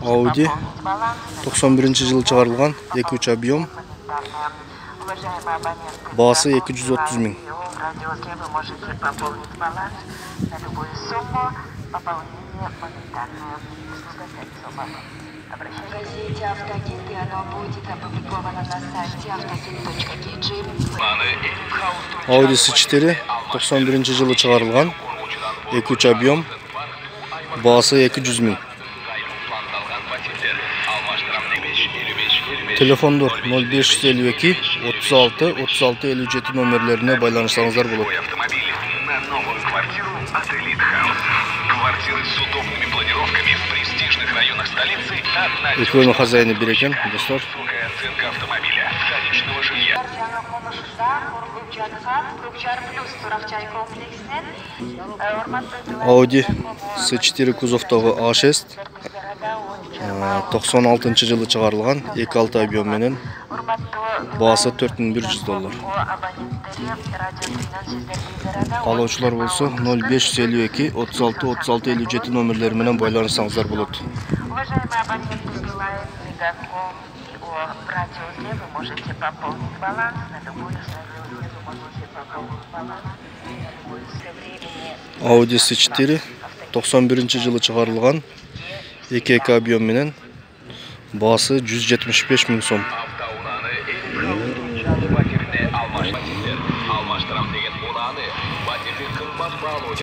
Audi 91-жылы чыгарылган 2-3 объем. Басы 230 000. Вы можете пополнить баланс на любую сумму. Пополнение моментальное. В газете «Автогид», и оно будет опубликовано на сайте автогид.kg. Audi S4 91-жылы чыгарылган 2-3 объем. Басы 200 000. Телефондор 0552 36 36 57 номерлерine байланышсаңыздар болот. Квартиры с удобными планировками в престижных районах столицы. Экранның хозяйны бир экен, достор. Оценка автомобиля, вторичного жилья. Audi S4 кузовтогу A6 96-жылы чыгарылган 2-6 объем менен баасы $4100. Каалоочулар болсо 0552 36 36 57 номерлери менен байланышсаңыздар болот. Уважаемые абоненты Билайн, Мегафон и Радио вы можете пополнить баланс на любую Audi S4 91-жылы чыгарылган 2-2 объем менен баасы $175 000 сом.